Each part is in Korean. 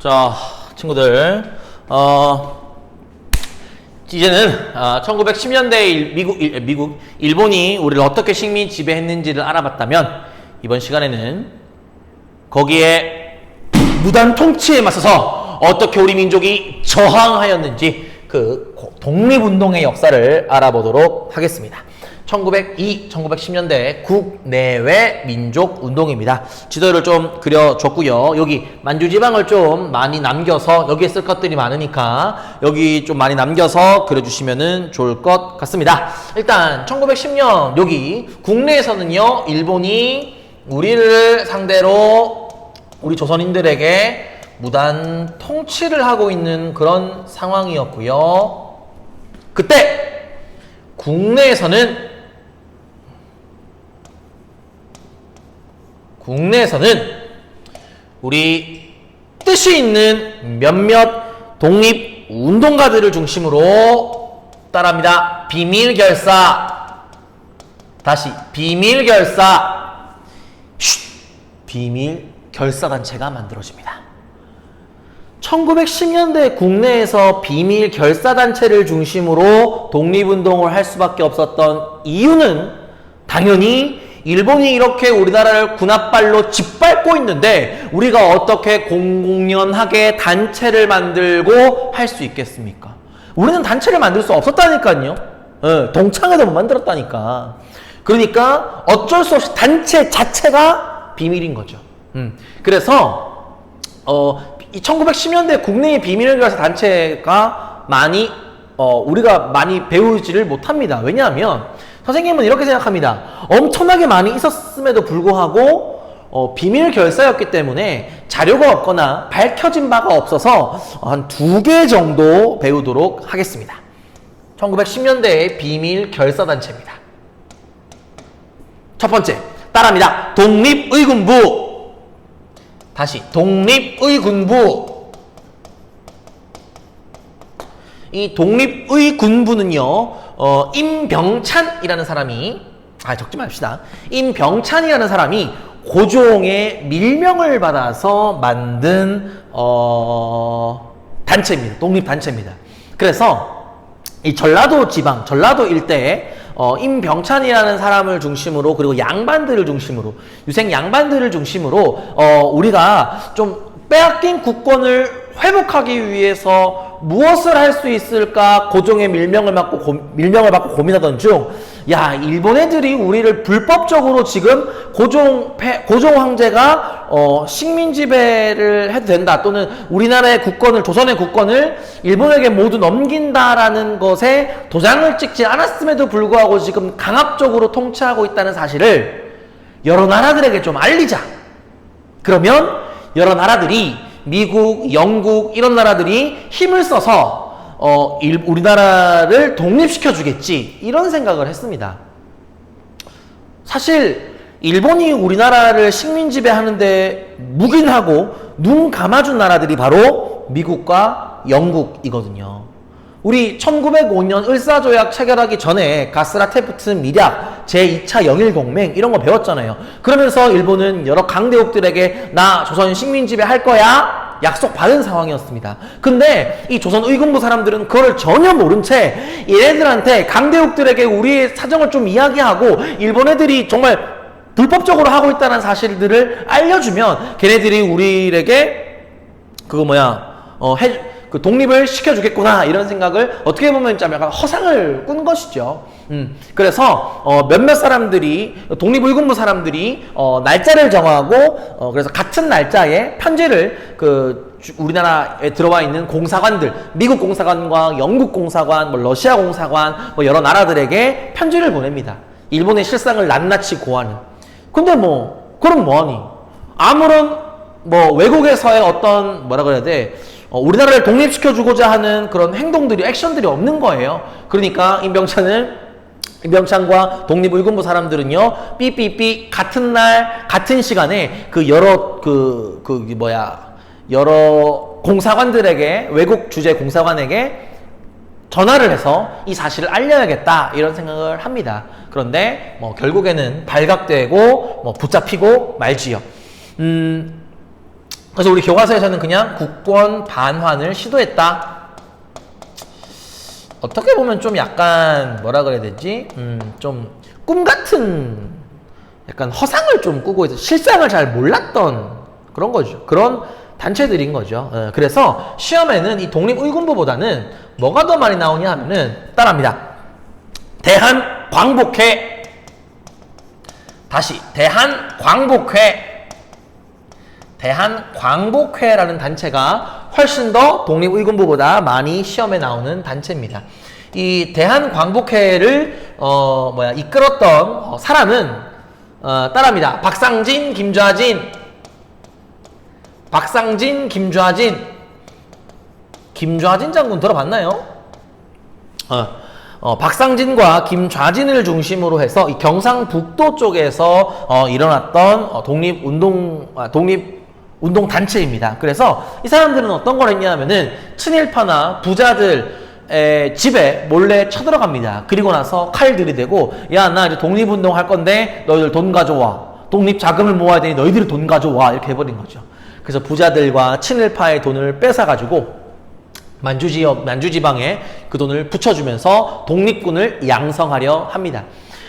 자, 친구들, 이제는 1910년대 일본이 우리를 어떻게 식민 지배했는지를 알아봤다면 이번 시간에는 거기에 무단 통치에 맞서서 어떻게 우리 민족이 저항하였는지 그 독립운동의 역사를 알아보도록 하겠습니다. 1910년대 국내외 민족운동입니다. 지도를 좀 그려줬고요. 여기 만주지방을 좀 많이 남겨서 여기에 쓸 것들이 많으니까 여기 좀 많이 남겨서 그려주시면 좋을 것 같습니다. 일단 1910년 여기 국내에서는요. 일본이 우리를 상대로 우리 조선인들에게 무단 통치를 하고 있는 그런 상황이었고요. 그때 국내에서는 우리 뜻이 있는 몇몇 독립운동가들을 중심으로 따라합니다. 비밀결사. 다시 비밀결사. 비밀결사단체가 만들어집니다. 1910년대 국내에서 비밀결사단체를 중심으로 독립운동을 할 수밖에 없었던 이유는 당연히 일본이 이렇게 우리나라를 군합발로 짓밟고 있는데 우리가 어떻게 공공연하게 단체를 만들고 할 수 있겠습니까? 우리는 단체를 만들 수 없었다니까요. 동창회도 못 만들었다니까. 그러니까 어쩔 수 없이 단체 자체가 비밀인 거죠. 그래서 1910년대 국내의 비밀결사 단체가 우리가 많이 배우지를 못합니다. 왜냐하면 선생님은 이렇게 생각합니다. 엄청나게 많이 있었음에도 불구하고 비밀결사였기 때문에 자료가 없거나 밝혀진 바가 없어서 한 2개 정도 배우도록 하겠습니다. 1910년대의 비밀결사단체입니다. 첫 번째, 따라합니다. 독립의군부. 다시 독립의군부. 이 독립의군부는요. 임병찬이라는 사람이 적지 맙시다. 임병찬이라는 사람이 고종의 밀명을 받아서 만든 단체입니다. 독립단체입니다. 그래서 이 전라도 지방, 전라도 일대에 임병찬이라는 사람을 중심으로 그리고 양반들을 중심으로 유생 양반들을 중심으로 우리가 좀 빼앗긴 국권을 회복하기 위해서 무엇을 할 수 있을까 고종의 밀명을 받고 고민하던 중, 일본 애들이 우리를 불법적으로 지금 고종 황제가 식민 지배를 해도 된다, 또는 우리나라의 국권을, 조선의 국권을 일본에게 모두 넘긴다라는 것에 도장을 찍지 않았음에도 불구하고 지금 강압적으로 통치하고 있다는 사실을 여러 나라들에게 좀 알리자. 그러면 여러 나라들이, 미국, 영국 이런 나라들이 힘을 써서 우리나라를 독립시켜 주겠지, 이런 생각을 했습니다. 사실 일본이 우리나라를 식민 지배하는데 묵인하고 눈 감아준 나라들이 바로 미국과 영국이거든요. 우리 1905년 을사조약 체결하기 전에 가스라테프트 밀약, 제2차 영일동맹 이런 거 배웠잖아요. 그러면서 일본은 여러 강대국들에게 나 조선 식민 지배할 거야 약속 받은 상황이었습니다. 근데 이 조선 의군부 사람들은 그걸 전혀 모른 채 얘네들한테, 강대국들에게 우리의 사정을 좀 이야기하고 일본 애들이 정말 불법적으로 하고 있다는 사실들을 알려주면 걔네들이 우리에게 그 독립을 시켜주겠구나, 이런 생각을 어떻게 보면 좀 약간 허상을 꾼 것이죠. 그래서 몇몇 사람들이, 독립의군부 사람들이 날짜를 정하고 그래서 같은 날짜에 편지를 우리나라에 들어와 있는 공사관들, 미국 공사관과 영국 공사관, 러시아 공사관, 여러 나라들에게 편지를 보냅니다. 일본의 실상을 낱낱이 고하는. 근데 그럼 뭐하니? 아무런 외국에서의 어떤 우리나라를 독립시켜주고자 하는 그런 액션들이 없는 거예요. 그러니까 임병찬과 독립의군부 사람들은요, 삐삐삐 같은 날, 같은 시간에 여러 공사관들에게, 외국 주재 공사관에게 전화를 해서 이 사실을 알려야겠다, 이런 생각을 합니다. 그런데 결국에는 발각되고 붙잡히고 말지요. 그래서 우리 교과서에서는 그냥 국권 반환을 시도했다. 어떻게 보면 좀 약간 뭐라 그래야 되지? 좀 꿈같은 약간 허상을 좀 꾸고 있어. 실상을 잘 몰랐던 그런 거죠. 그런 단체들인 거죠. 그래서 시험에는 이 독립의군부보다는 뭐가 더 많이 나오냐 하면은 따라합니다. 대한광복회, 다시 대한광복회, 대한광복회라는 단체가 훨씬 더 독립의군부보다 많이 시험에 나오는 단체입니다. 이 대한광복회를 이끌었던 사람은 따라합니다. 박상진, 김좌진, 박상진, 김좌진. 김좌진 장군 들어봤나요? 박상진과 김좌진을 중심으로 해서 이 경상북도 쪽에서 일어났던 독립운동 단체입니다. 그래서 이 사람들은 어떤 걸 했냐면은 친일파나 부자들 집에 몰래 쳐들어갑니다. 그리고 나서 칼 들이대고, 야, 나 이제 독립운동 할 건데 너희들 돈 가져와. 독립 자금을 모아야 되니 너희들이 돈 가져와. 이렇게 해버린 거죠. 그래서 부자들과 친일파의 돈을 뺏어가지고 만주지방에 그 돈을 붙여주면서 독립군을 양성하려 합니다.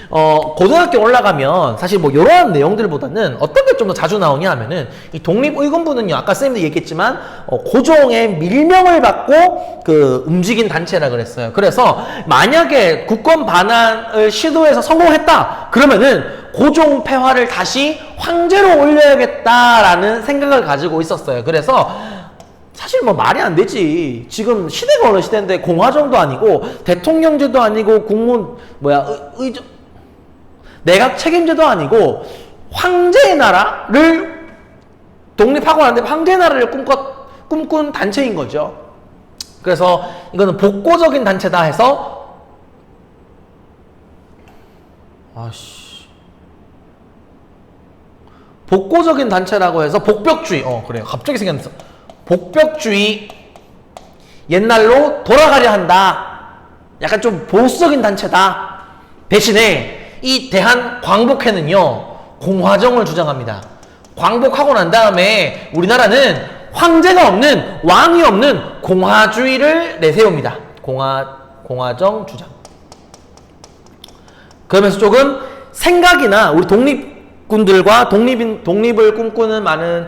고등학교 올라가면 사실 뭐 이러한 내용들보다는 어떤 게 좀 더 자주 나오냐 하면은 이 독립의군부는요, 아까 선생님도 얘기했지만 고종의 밀명을 받고 움직인 단체라 그랬어요. 그래서 만약에 국권 반환을 시도해서 성공했다 그러면은 고종 폐하를 다시 황제로 올려야겠다라는 생각을 가지고 있었어요. 그래서 사실 뭐 말이 안 되지. 지금 시대가 어느 시대인데 공화정도 아니고 대통령제도 아니고 내각 책임제도 아니고 황제의 나라를 독립하고 나는데 황제의 나라를 꿈꾼 단체인 거죠. 그래서 이거는 복고적인 단체다 해서 복고적인 단체라고 해서 복벽주의 그래요. 갑자기 생각났어. 복벽주의, 옛날로 돌아가려 한다. 약간 좀 보수적인 단체다. 대신에 이 대한광복회는요, 공화정을 주장합니다. 광복하고 난 다음에 우리나라는 황제가 없는, 왕이 없는 공화주의를 내세웁니다. 공화정 주장. 그러면서 조금 생각이나 우리 독립군들과 독립을 꿈꾸는 많은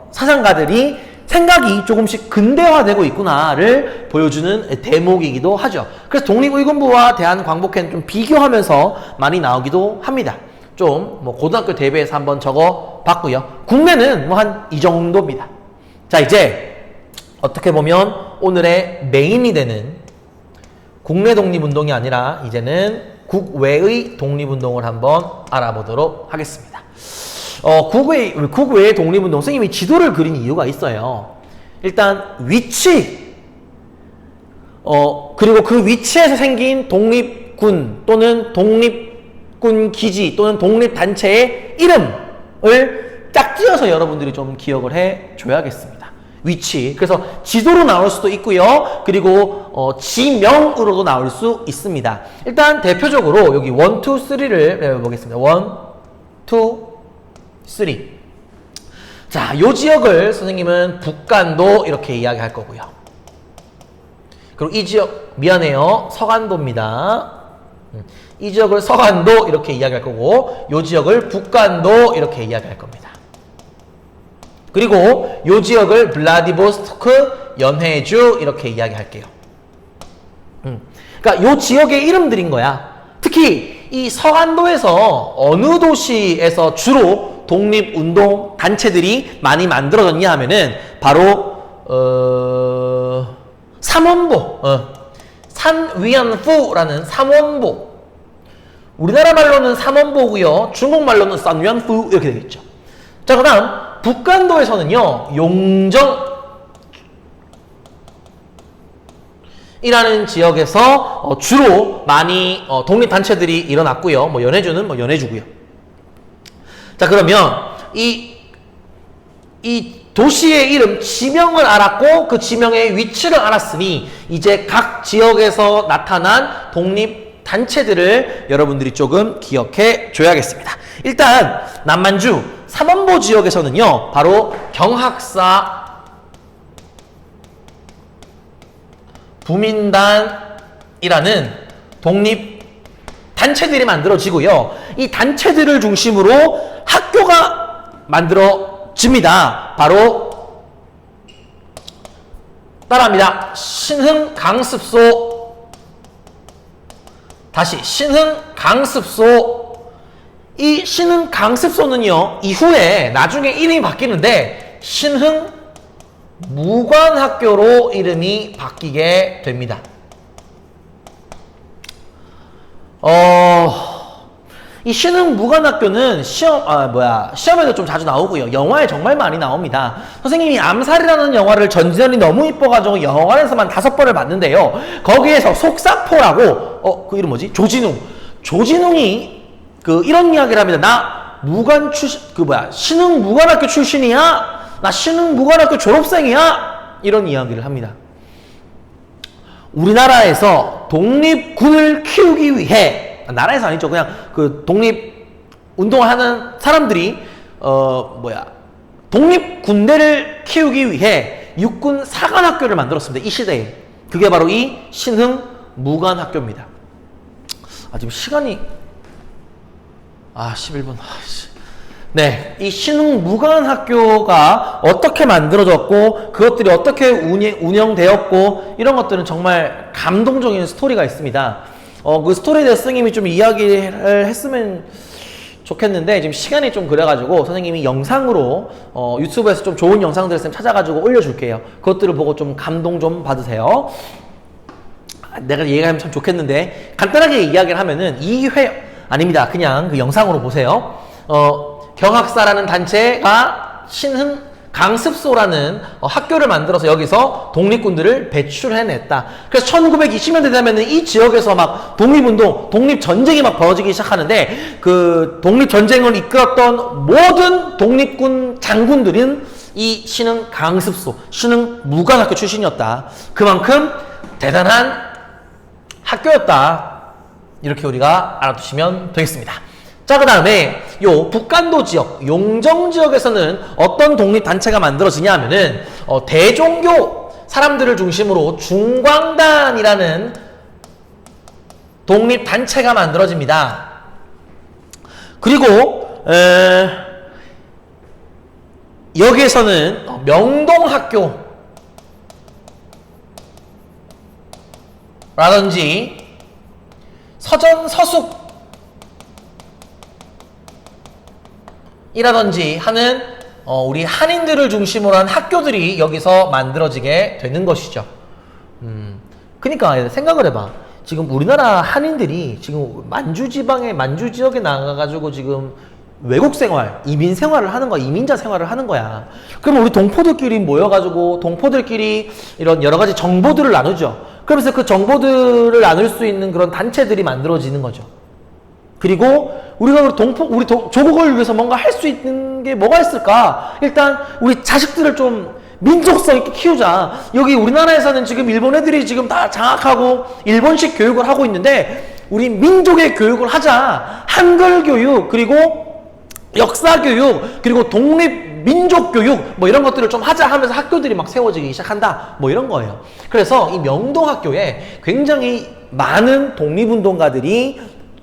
사상가들이 생각이 조금씩 근대화되고 있구나를 보여주는 대목이기도 하죠. 그래서 독립의군부와 대한광복회는 좀 비교하면서 많이 나오기도 합니다. 좀 고등학교 대비해서 한번 적어 봤고요. 국내는 한 이 정도입니다. 자, 이제 어떻게 보면 오늘의 메인이 되는 국내 독립운동이 아니라 이제는 국외의 독립운동을 한번 알아보도록 하겠습니다. 국외의 독립운동, 선생님이 지도를 그린 이유가 있어요. 일단 위치, 그리고 그 위치에서 생긴 독립군 또는 독립군 기지 또는 독립단체의 이름을 짝지어서 여러분들이 좀 기억을 해줘야겠습니다. 위치. 그래서 지도로 나올 수도 있고요. 그리고 지명으로도 나올 수 있습니다. 일단 대표적으로 여기 1, 2, 3를 배워보겠습니다. 1, 2, 3. 자, 요 지역을 선생님은 북간도 이렇게 이야기할 거고요. 그리고 이 지역, 미안해요, 서간도입니다. 이 지역을 서간도 이렇게 이야기할 거고, 요 지역을 북간도 이렇게 이야기할 겁니다. 그리고 요 지역을 블라디보스토크, 연해주 이렇게 이야기할게요. 그러니까 요 지역의 이름들인 거야. 특히 이 서간도에서 어느 도시에서 주로 독립운동 단체들이 많이 만들어졌냐 하면은 바로 삼원보, 산위안푸라는 삼원보. 우리나라 말로는 삼원보고요. 중국 말로는 산위안푸 이렇게 되겠죠. 자, 그다음 북간도에서는요, 용정 이라는 지역에서 주로 많이 독립단체들이 일어났고요. 연해주는 연해주고요. 자, 그러면 이 도시의 이름, 지명을 알았고 그 지명의 위치를 알았으니 이제 각 지역에서 나타난 독립단체들의 단체들을 여러분들이 조금 기억해 줘야겠습니다. 일단 남만주 삼원보 지역에서는요, 바로 경학사, 부민단이라는 독립 단체들이 만들어지고요. 이 단체들을 중심으로 학교가 만들어집니다. 바로 따라합니다. 신흥강습소, 다시 신흥강습소. 이 신흥강습소는요, 이후에 나중에 이름이 바뀌는데 신흥무관학교로 이름이 바뀌게 됩니다. 이 신흥무관학교는 시험에도 좀 자주 나오고요. 영화에 정말 많이 나옵니다. 선생님이 암살이라는 영화를 전지현이 너무 이뻐가지고 영화관에서만 5번을 봤는데요. 거기에서 속사포라고, 그 이름 뭐지? 조진웅이 이런 이야기를 합니다. 나 신흥무관학교 출신이야? 나 신흥무관학교 졸업생이야? 이런 이야기를 합니다. 우리나라에서 독립군을 키우기 위해, 나라에서 아니죠. 그냥 독립 운동을 하는 사람들이 독립군대를 키우기 위해 육군 사관학교를 만들었습니다. 이 시대에. 그게 바로 이 신흥무관학교입니다. 지금 시간이 11분. 네, 이 신흥무관학교가 어떻게 만들어졌고 그것들이 어떻게 운영되었고 이런 것들은 정말 감동적인 스토리가 있습니다. 그 스토리에 대해서 선생님이 좀 이야기를 했으면 좋겠는데 지금 시간이 좀 그래가지고 선생님이 영상으로 유튜브에서 좀 좋은 영상들 있으면 찾아가지고 올려줄게요. 그것들을 보고 좀 감동 좀 받으세요. 내가 얘기하면 참 좋겠는데 간단하게 이야기를 하면은 아닙니다. 그냥 그 영상으로 보세요. 경학사라는 단체가 신흥강습소라는 학교를 만들어서 여기서 독립군들을 배출해냈다. 그래서 1920년대 되면은 이 지역에서 막 독립운동, 독립전쟁이 막 벌어지기 시작하는데 그 독립전쟁을 이끌었던 모든 독립군 장군들은 이 신흥강습소, 신흥무관학교 출신이었다. 그만큼 대단한 학교였다. 이렇게 우리가 알아두시면 되겠습니다. 자, 그 다음에 요 북간도 지역, 용정 지역에서는 어떤 독립단체가 만들어지냐 하면은 대종교 사람들을 중심으로 중광단이라는 독립단체가 만들어집니다. 그리고 여기에서는 명동학교라든지 서전서숙 이라든지 하는 우리 한인들을 중심으로 한 학교들이 여기서 만들어지게 되는 것이죠. 그러니까 생각을 해봐. 지금 우리나라 한인들이 지금 만주 지역에 나가가지고 지금 외국 생활, 이민 생활을 하는 거야. 이민자 생활을 하는 거야. 그러면 우리 동포들끼리 모여가지고 동포들끼리 이런 여러 가지 정보들을 나누죠. 그러면서 그 정보들을 나눌 수 있는 그런 단체들이 만들어지는 거죠. 그리고 우리가 우리 조국을 위해서 뭔가 할 수 있는 게 뭐가 있을까? 일단 우리 자식들을 좀 민족성 있게 키우자. 여기 우리나라에서는 지금 일본 애들이 지금 다 장악하고 일본식 교육을 하고 있는데 우리 민족의 교육을 하자. 한글 교육, 그리고 역사 교육, 그리고 독립 민족 교육 이런 것들을 좀 하자 하면서 학교들이 막 세워지기 시작한다. 이런 거예요. 그래서 이 명동학교에 굉장히 많은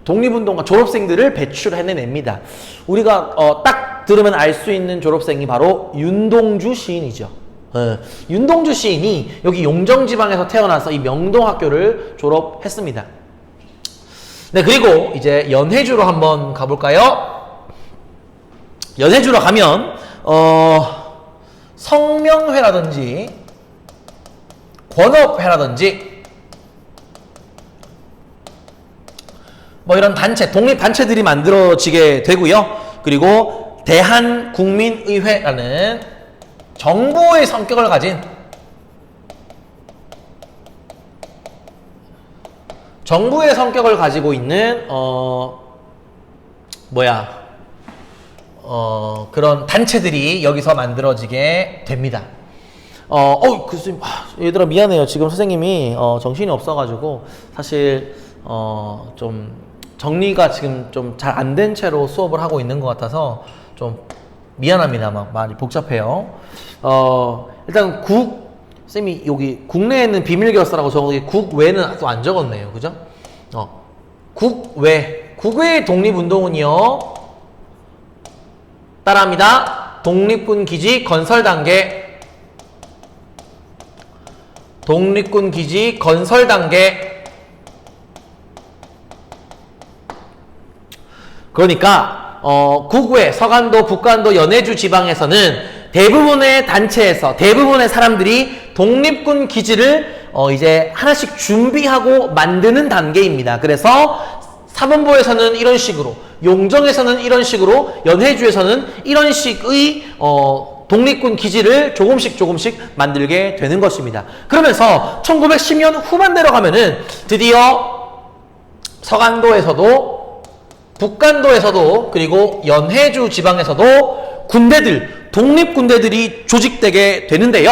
독립운동가 졸업생들을 배출해냅니다. 우리가 딱 들으면 알 수 있는 졸업생이 바로 윤동주 시인이죠. 윤동주 시인이 여기 용정지방에서 태어나서 이 명동학교를 졸업했습니다. 네, 그리고 이제 연해주로 한번 가볼까요? 연해주로 가면 성명회라든지 권업회라든지 이런 단체, 독립단체들이 만들어지게 되고요. 그리고 대한국민의회라는 정부의 성격을 가진 가지고 있는 그런 단체들이 여기서 만들어지게 됩니다. 교수님, 얘들아 미안해요. 지금 선생님이 정신이 없어가지고 사실 좀 정리가 지금 좀 잘 안 된 채로 수업을 하고 있는 것 같아서 좀 미안합니다. 막 많이 복잡해요. 일단 쌤이 여기 국내에는 비밀결사라고 적어도 국외는 또 안 적었네요. 그죠? 국외의 독립운동은요, 따라합니다. 독립군 기지 건설 단계. 독립군 기지 건설 단계. 그러니까 국외, 서간도, 북간도, 연해주 지방에서는 대부분의 단체에서 대부분의 사람들이 독립군 기지를 이제 하나씩 준비하고 만드는 단계입니다. 그래서 사본부에서는 이런 식으로, 용정에서는 이런 식으로, 연해주에서는 이런 식의 독립군 기지를 조금씩 만들게 되는 것입니다. 그러면서 1910년 후반대로 가면은 드디어 서간도에서도 북간도에서도 그리고 연해주 지방에서도 독립군대들이 조직되게 되는데요.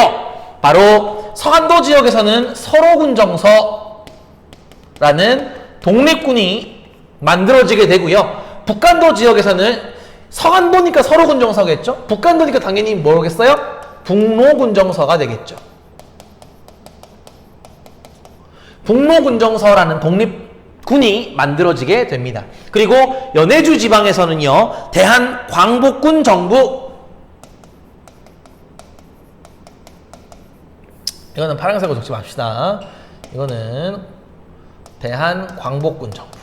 바로 서간도 지역에서는 서로군정서라는 독립군이 만들어지게 되고요. 북간도 지역에서는 서간도니까 서로군정서겠죠? 북간도니까 당연히 뭐겠어요? 북로군정서가 되겠죠. 북로군정서라는 독립군이 만들어지게 됩니다. 그리고 연해주 지방에서는요, 대한광복군 정부, 이거는 파란색으로 적지 맙시다. 이거는 대한광복군 정부.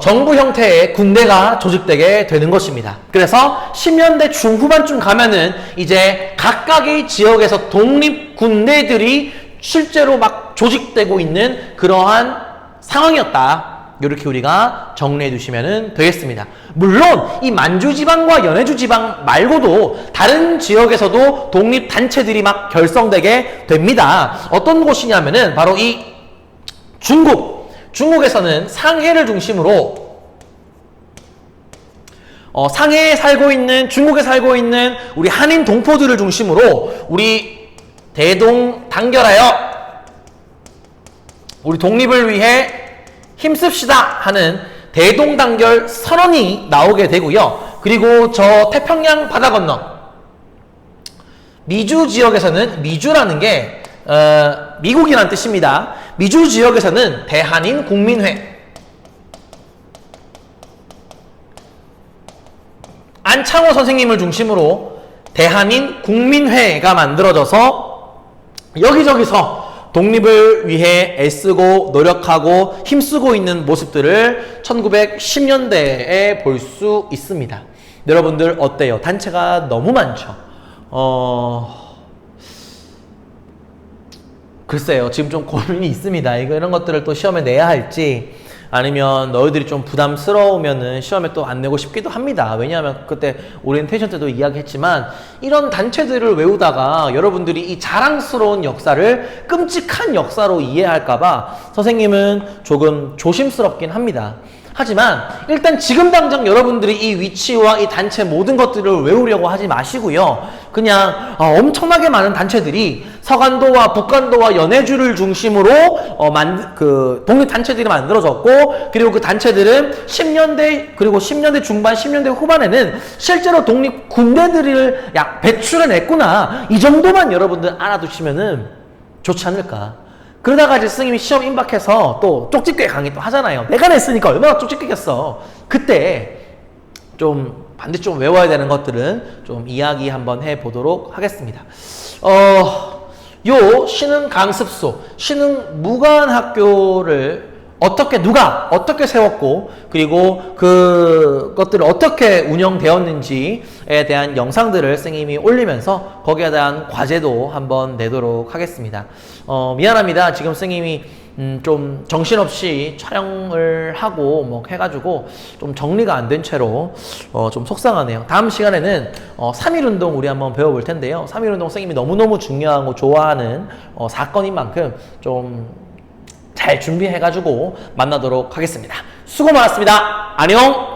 정부 형태의 군대가 조직되게 되는 것입니다. 그래서 10년대 중후반쯤 가면은 이제 각각의 지역에서 독립군대들이 실제로 막 조직되고 있는 그러한 상황이었다. 이렇게 우리가 정리해 두시면 되겠습니다. 물론 이 만주지방과 연해주지방 말고도 다른 지역에서도 독립단체들이 막 결성되게 됩니다. 어떤 곳이냐면은 바로 이 중국에서는 상해를 중심으로 중국에 살고 있는 우리 한인 동포들을 중심으로 우리 대동 단결하여 우리 독립을 위해 힘씁시다 하는 대동단결 선언이 나오게 되고요. 그리고 저 태평양 바다 건너 미주 지역에서는, 미주라는 게 미국이라는 뜻입니다. 미주 지역에서는 대한인 국민회, 안창호 선생님을 중심으로 대한인 국민회가 만들어져서 여기저기서 독립을 위해 애쓰고 노력하고 힘쓰고 있는 모습들을 1910년대에 볼 수 있습니다. 여러분들 어때요? 단체가 너무 많죠? 글쎄요, 지금 좀 고민이 있습니다. 이런 것들을 또 시험에 내야 할지, 아니면 너희들이 좀 부담스러우면은 시험에 또 안 내고 싶기도 합니다. 왜냐하면 그때 오리엔테이션 때도 이야기했지만, 이런 단체들을 외우다가 여러분들이 이 자랑스러운 역사를 끔찍한 역사로 이해할까봐 선생님은 조금 조심스럽긴 합니다. 하지만 일단 지금 당장 여러분들이 이 위치와 이 단체 모든 것들을 외우려고 하지 마시고요. 그냥 엄청나게 많은 단체들이 서간도와 북간도와 연해주를 중심으로 독립단체들이 만들어졌고, 그리고 그 단체들은 10년대 그리고 10년대 중반 10년대 후반에는 실제로 독립군대들을 배출해냈구나, 이 정도만 여러분들 알아두시면은 좋지 않을까. 그러다가 이제 스님이 시험 임박해서 또 쪽집게 강의 또 하잖아요. 내가 냈으니까 얼마나 쪽집게겠어. 그때 좀 반드시 외워야 되는 것들은 좀 이야기 한번 해보도록 하겠습니다. 요 신흥 강습소, 신흥 무관학교를 누가 어떻게 세웠고, 그리고 그것들을 어떻게 운영되었는지에 대한 영상들을 선생님이 올리면서 거기에 대한 과제도 한번 내도록 하겠습니다. 미안합니다. 지금 선생님이 좀 정신없이 촬영을 하고 뭐 해가지고 좀 정리가 안 된 채로 좀 속상하네요. 다음 시간에는 3.1운동 우리 한번 배워볼 텐데요. 3.1운동 선생님이 너무너무 중요하고 좋아하는 사건인 만큼 좀 잘 준비해가지고 만나도록 하겠습니다. 수고 많았습니다. 안녕!